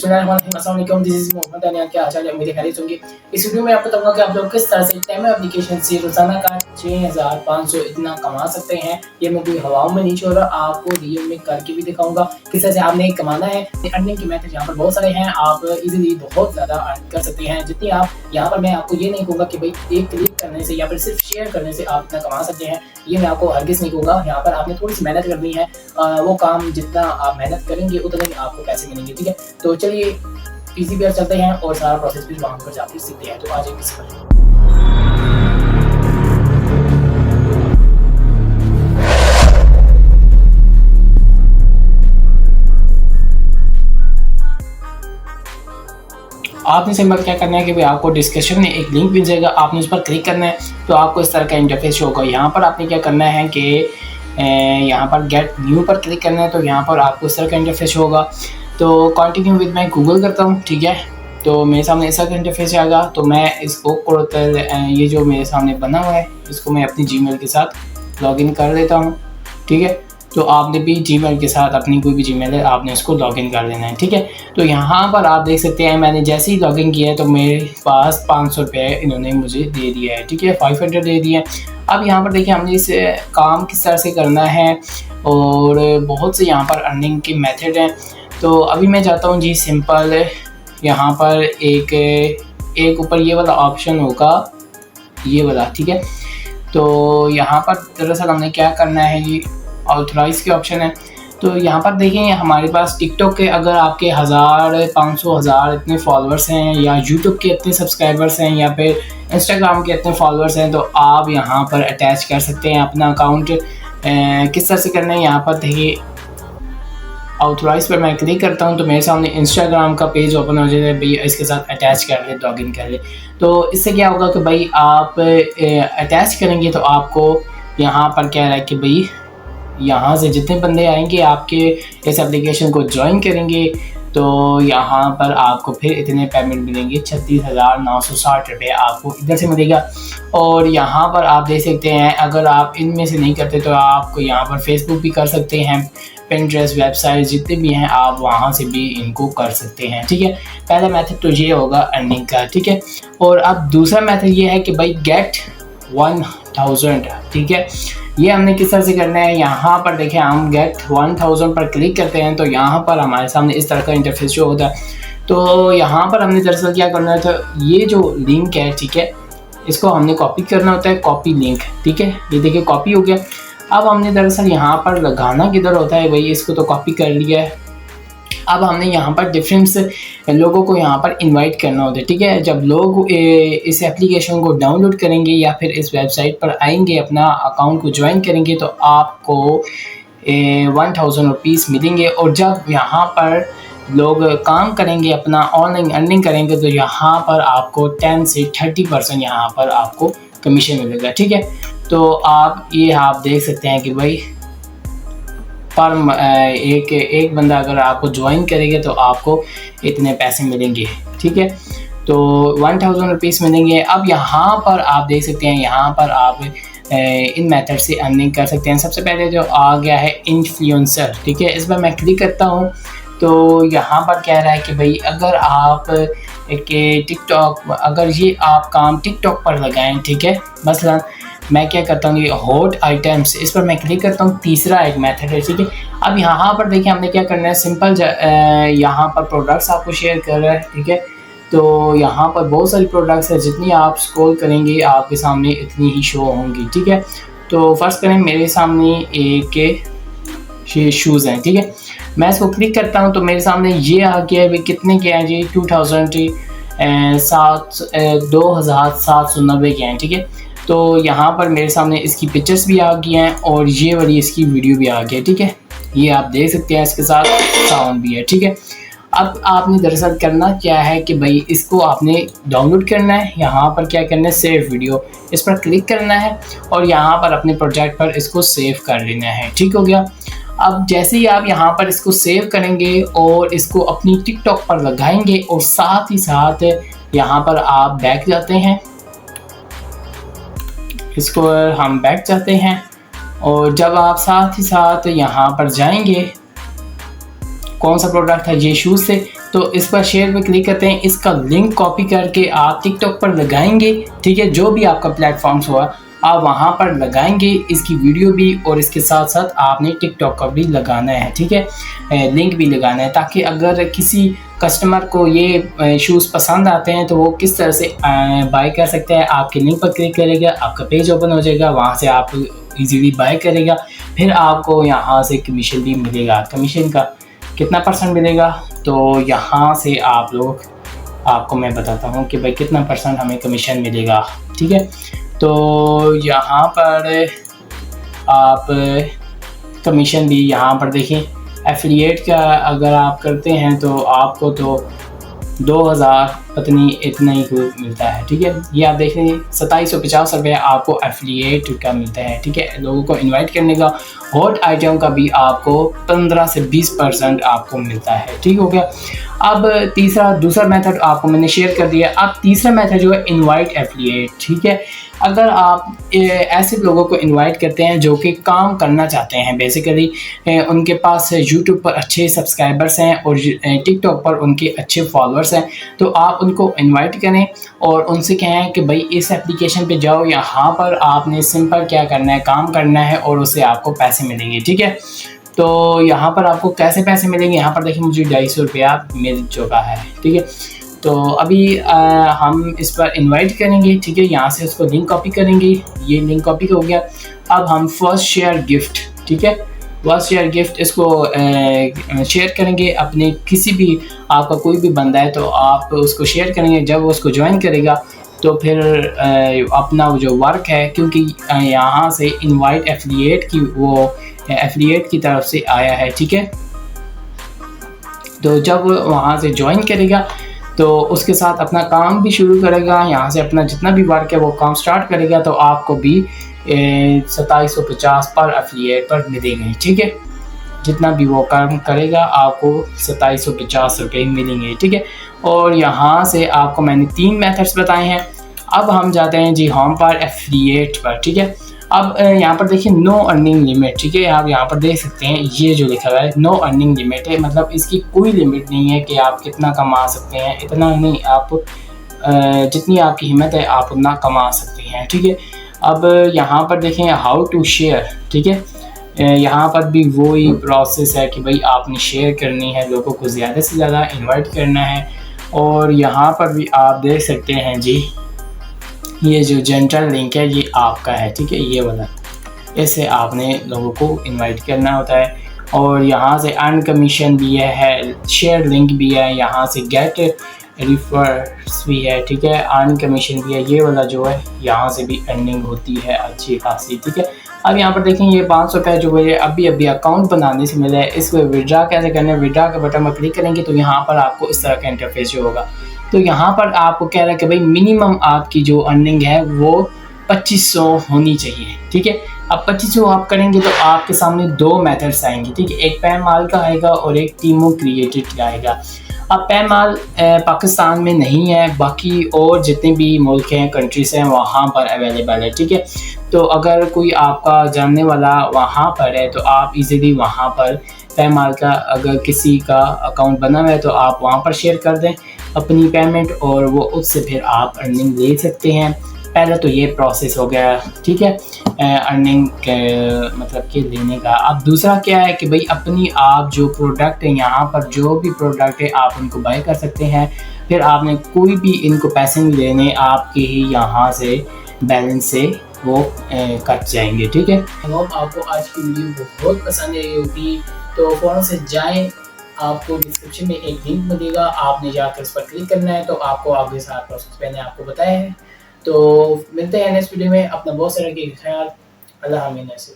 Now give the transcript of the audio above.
अस्सलामुअलैकुम, this is Mohammad अनियान के आचार्य। मेरे खैरियत होंगे। इस वीडियो में आपको बताऊंगा कि आप लोग किस तरह से टेमर एप्लीकेशन से रोजाना का 6500 इतना कमा सकते हैं। ये मैं कोई हवाओं में नहीं छोड़ रहा, आपको रियल में करके भी दिखाऊंगा किस तरह से आपने कमाना है। अर्निंग के मेथड यहाँ पर बहुत सारे हैं, आप इजीली बहुत ज़्यादा अर्न कर सकते हैं। जितनी आप यहाँ पर मैं आपको ये नहीं कहूँगा कि भाई एक क्लिक करने से या फिर सिर्फ शेयर करने से आप इतना कमा सकते हैं, ये मैं आपको हरगिज़ नहीं कहूँगा। यहाँ पर आपने थोड़ी सी मेहनत करनी है, वो काम जितना आप मेहनत करेंगे उतने ही आपको पैसे मिलेंगे। ठीक है, तो चलिए इजी पे चलते हैं और सारा प्रोसेस भी वहाँ पर जाकर सीखते हैं। तो आज एक इस पर आपने सिंपल क्या करना है कि भाई आपको डिस्क्रिप्शन में एक लिंक मिल जाएगा, आपने उस पर क्लिक करना है तो आपको इस तरह का इंटरफेस शो होगा। यहाँ पर आपने क्या करना है कि यहाँ पर गेट न्यू पर क्लिक करना है, तो यहाँ पर आपको इस तरह का इंटरफेस शो होगा। तो कंटिन्यू विद मैं गूगल करता हूँ, ठीक है। तो मेरे सामने ऐसा इंटरफेस आएगा, तो मैं इसको ये जो मेरे सामने बना हुआ है इसको मैं अपनी जीमेल के साथ लॉगिन कर देता हूँ, ठीक है। तो आपने भी जीमेल के साथ अपनी कोई भी जीमेल है आपने उसको लॉगिन कर देना है, ठीक है। तो यहाँ पर आप देख सकते हैं मैंने जैसे ही लॉगिन किया है तो मेरे पास 500 रुपये इन्होंने मुझे दे दिया है, ठीक है, 500 दे दिया है। अब यहाँ पर देखिए हमने इस काम किस तरह से करना है और बहुत से यहाँ पर अर्निंग के मेथड हैं। तो अभी मैं चाहता हूँ जी सिंपल यहाँ पर एक ऊपर ये वाला ऑप्शन होगा, ये वाला, ठीक है। तो यहाँ पर दरअसल हमने क्या करना है जी, ऑथराइज के ऑप्शन है। तो यहाँ पर देखें हमारे पास टिकटॉक के अगर आपके 1000 इतने फॉलोअर्स हैं, या यूट्यूब के इतने सब्सक्राइबर्स हैं, या फिर इंस्टाग्राम के इतने फॉलोअर्स हैं, तो आप यहाँ पर अटैच कर सकते हैं अपना अकाउंट। किस तरह से करना है, यहाँ पर देखिए ऑथराइज पर मैं क्लिक करता हूँ तो मेरे सामने इंस्टाग्राम का पेज ओपन हो जाता है, भैया इसके साथ अटैच कर ले, लॉगिन कर ले। तो इससे क्या होगा कि भाई आप अटैच करेंगे तो आपको यहाँ पर क्या है कि भाई यहाँ से जितने बंदे आएंगे आपके इस एप्लीकेशन को ज्वाइन करेंगे तो यहाँ पर आपको फिर इतने पेमेंट मिलेंगे, 36,960 रुपये आपको इधर से मिलेगा। और यहाँ पर आप देख सकते हैं अगर आप इनमें से नहीं करते तो आपको यहाँ पर फेसबुक भी कर सकते हैं, पिंटरेस्ट, वेबसाइट जितने भी हैं आप वहाँ से भी इनको कर सकते हैं, ठीक है। पहला मेथड तो ये होगा अर्निंग का, ठीक है। और अब दूसरा मेथड ये है कि भाई गेट 1000, ठीक है। ये हमने किस तरह से करना है, यहाँ पर देखें हम गेट 1000 पर क्लिक करते हैं तो यहाँ पर हमारे सामने इस तरह का इंटरफेस शो होता है। तो यहाँ पर हमने दरअसल क्या करना है, तो ये जो लिंक है, ठीक है, इसको हमने कॉपी करना होता है, कॉपी लिंक, ठीक है। ये देखिए कॉपी हो गया। अब हमने दरअसल यहाँ पर लगाना किधर होता है, भाई इसको तो कॉपी कर लिया है। अब हमने यहाँ पर डिफरेंट लोगों को यहाँ पर इनवाइट करना होता है, ठीक है। जब लोग इस एप्लीकेशन को डाउनलोड करेंगे या फिर इस वेबसाइट पर आएंगे, अपना अकाउंट को ज्वाइन करेंगे तो आपको 1000 रुपीज़ मिलेंगे। और जब यहाँ पर लोग काम करेंगे, अपना ऑनलाइन अर्निंग करेंगे, तो यहाँ पर आपको 10 से 30% यहाँ पर आपको कमीशन मिलेगा, ठीक है। तो आप देख सकते हैं कि भाई पर एक बंदा अगर आपको ज्वाइन करेंगे तो आपको इतने पैसे मिलेंगे, ठीक है। तो 1000 रुपीज़ मिलेंगे। अब यहाँ पर आप देख सकते हैं, यहाँ पर आप इन मेथड से अर्निंग कर सकते हैं। सबसे पहले जो आ गया है इन्फ्लुएंसर, ठीक है, इस पर मैं क्लिक करता हूँ तो यहाँ पर कह रहा है कि भाई अगर आप टिकटॉक, अगर ये आप काम टिकटॉक पर लगाएं, ठीक है। मसलन मैं क्या करता हूँ, ये हॉट आइटम्स, इस पर मैं क्लिक करता हूँ, तीसरा एक मेथड है, ठीक है। अब यहाँ पर देखिए हमने क्या करना है, सिंपल यहाँ पर प्रोडक्ट्स आपको शेयर कर रहा है, ठीक है। तो यहाँ पर बहुत सारी प्रोडक्ट्स है, जितनी आप स्क्रॉल करेंगे आपके सामने इतनी ही शो होंगी, ठीक है। तो फर्स्ट करें मेरे सामने एक शूज़ हैं, ठीक है। मैं इसको क्लिक करता हूँ तो मेरे सामने ये आ गया है, भाई कितने के हैं जी, 2790 के हैं, ठीक है। तो यहाँ पर मेरे सामने इसकी पिक्चर्स भी आ गई हैं और ये वाली इसकी वीडियो भी आ गई है, ठीक है। ये आप देख सकते हैं, इसके साथ साउंड भी है, ठीक है। अब आपने दरअसल करना क्या है कि भाई इसको आपने डाउनलोड करना है। यहाँ पर क्या करना है, सेव वीडियो, इस पर क्लिक करना है और यहाँ पर अपने प्रोजेक्ट पर इसको सेव कर लेना है, ठीक हो गया। अब जैसे ही आप यहाँ पर इसको सेव करेंगे और इसको अपनी टिकटॉक पर लगाएंगे और साथ ही साथ यहाँ पर आप बैक जाते हैं, इसको हम बैक जाते हैं और जब आप साथ ही साथ यहाँ पर जाएंगे, कौन सा प्रोडक्ट था, ये शूज़ से, तो इस पर शेयर पे क्लिक करते हैं, इसका लिंक कॉपी करके आप टिकटॉक पर लगाएंगे, ठीक है, जो भी आपका प्लेटफॉर्म्स हुआ आप वहाँ पर लगाएंगे इसकी वीडियो भी, और इसके साथ साथ आपने टिकटॉक का भी लगाना है, ठीक है, लिंक भी लगाना है, ताकि अगर किसी कस्टमर को ये शूज़ पसंद आते हैं तो वो किस तरह से बाय कर सकते हैं। आपके लिंक पर क्लिक करेगा, आपका पेज ओपन हो जाएगा, वहाँ से आप इजीली बाय करेगा, फिर आपको यहाँ से कमीशन भी मिलेगा। कमीशन का कितना % मिलेगा, तो यहाँ से आप लोग, आपको मैं बताता हूँ कि भाई कितना % हमें कमीशन मिलेगा, ठीक है। तो यहाँ पर आप कमीशन भी यहाँ पर देखिए, एफिलिएट का अगर आप करते हैं तो आपको तो 2000 पत्नी इतना ही मिलता है, ठीक है। ये आप देख लीजिए 2750 रुपये आपको एफिलिएट का मिलता है, ठीक है। लोगों को इनवाइट करने का, हॉट आइटम का भी आपको 15 से 20% आपको मिलता है, ठीक हो गया। अब दूसरा मेथड आपको मैंने शेयर कर दिया। अब तीसरा मेथड जो है इनवाइट एफिलिएट, ठीक है। अगर आप ऐसे लोगों को इनवाइट करते हैं जो कि काम करना चाहते हैं, बेसिकली उनके पास यूट्यूब पर अच्छे सब्सक्राइबर्स हैं और टिकटॉक पर उनके अच्छे फॉलोअर्स हैं, तो आप उनको इनवाइट करें और उनसे कहें कि भाई इस एप्लीकेशन पे जाओ, यहाँ पर आपने सिंपल क्या करना है, काम करना है और उससे आपको पैसे मिलेंगे, ठीक है। तो यहाँ पर आपको कैसे पैसे मिलेंगे, यहाँ पर देखिए मुझे 250 रुपया मिल चुका है, ठीक है। तो अभी हम इस पर इनवाइट करेंगे, ठीक है। यहाँ से उसको लिंक कॉपी करेंगे, ये लिंक कॉपी हो गया। अब हम फर्स्ट शेयर गिफ्ट, ठीक है, फर्स्ट शेयर गिफ्ट इसको शेयर करेंगे अपने किसी भी, आपका कोई भी बंदा है तो आप उसको शेयर करेंगे। जब वो उसको ज्वाइन करेगा तो फिर अपना जो वर्क है, क्योंकि यहाँ से इनवाइट एफिलिएट की, वो एफिलिएट की तरफ से आया है, ठीक है। तो जब वहाँ से ज्वाइन करेगा तो उसके साथ अपना काम भी शुरू करेगा, यहाँ से अपना जितना भी वर्क है वो काम स्टार्ट करेगा, तो आपको भी 2750 पर एफिलिएट पर मिलेंगे, ठीक है। जितना भी वो काम करेगा आपको 2750 रुपये मिलेंगे, ठीक है। और यहाँ से आपको मैंने 3 मेथड्स बताए हैं। अब हम जाते हैं जी होम पर एफिलिएट पर, ठीक है। अब यहाँ पर देखिए नो अर्निंग लिमिट, ठीक है। आप यहाँ पर देख सकते हैं ये जो लिखा हुआ है नो अर्निंग लिमिट है, मतलब इसकी कोई लिमिट नहीं है कि आप कितना कमा सकते हैं, इतना नहीं, आप जितनी आपकी हिम्मत है आप उतना कमा सकते हैं, ठीक है। अब यहाँ पर देखें हाउ टू शेयर, ठीक है। यहाँ पर भी वही प्रोसेस है कि भाई आपने शेयर करनी है, लोगों को ज़्यादा से ज़्यादा इन्वाइट करना है। और यहाँ पर भी आप देख सकते हैं जी, ये जो जनरल लिंक है ये आपका है, ठीक है, ये वाला, ऐसे आपने लोगों को इनवाइट करना होता है। और यहाँ से अर्न कमीशन भी है, शेयर लिंक भी है, यहाँ से गेट रिफर्स भी है, ठीक है, अर्न कमीशन भी है, ये वाला जो है यहाँ से भी अर्निंग होती है अच्छी खासी, ठीक है। अब यहाँ पर देखें ये 500 रुपये जो मुझे अभी अकाउंट बनाने से मिला है, इसको विड्रा कैसे करना है, विड्रा के बटन पर क्लिक करेंगे तो यहाँ पर आपको इस तरह का इंटरफेस जो होगा। तो यहाँ पर आपको कह रहा है कि भाई मिनिमम आपकी जो अर्निंग है वो 2500 होनी चाहिए, ठीक है। अब 2500 आप करेंगे तो आपके सामने 2 मेथड्स आएंगे, ठीक है, एक पैमाल का आएगा और एक टीमो क्रिएटेड का आएगा। अब पैमाल पाकिस्तान में नहीं है, बाकी और जितने भी मुल्क हैं, कंट्रीज़ हैं, वहाँ पर अवेलेबल है, ठीक है। तो अगर कोई आपका जानने वाला वहाँ पर है तो आप इजीली वहाँ पर पैमाल का, अगर किसी का अकाउंट बना हुआ है तो आप वहाँ पर शेयर कर दें अपनी पेमेंट, और वो उससे फिर आप अर्निंग ले सकते हैं। पहले तो ये प्रोसेस हो गया, ठीक है, अर्निंग मतलब कि लेने का। अब दूसरा क्या है कि भाई अपनी आप जो प्रोडक्ट है, यहाँ पर जो भी प्रोडक्ट है आप उनको बाय कर सकते हैं, फिर आपने कोई भी इनको पैसे नहीं देने, आपके ही यहाँ से बैलेंस से वो कट जाएंगे, ठीक है। आपको आज की वीडियो बहुत पसंद आई होगी तो फ़ौरन से जाएं, आपको डिस्क्रिप्शन में एक लिंक मिलेगा, आपने जाकर उस पर क्लिक करना है तो आपको आगे सारा प्रोसेस मैंने आपको बताया है। तो मिलते हैं नेक्स्ट वीडियो में, अपना बहुत सारा ख्याल, अल्लाह हाफ़िज़।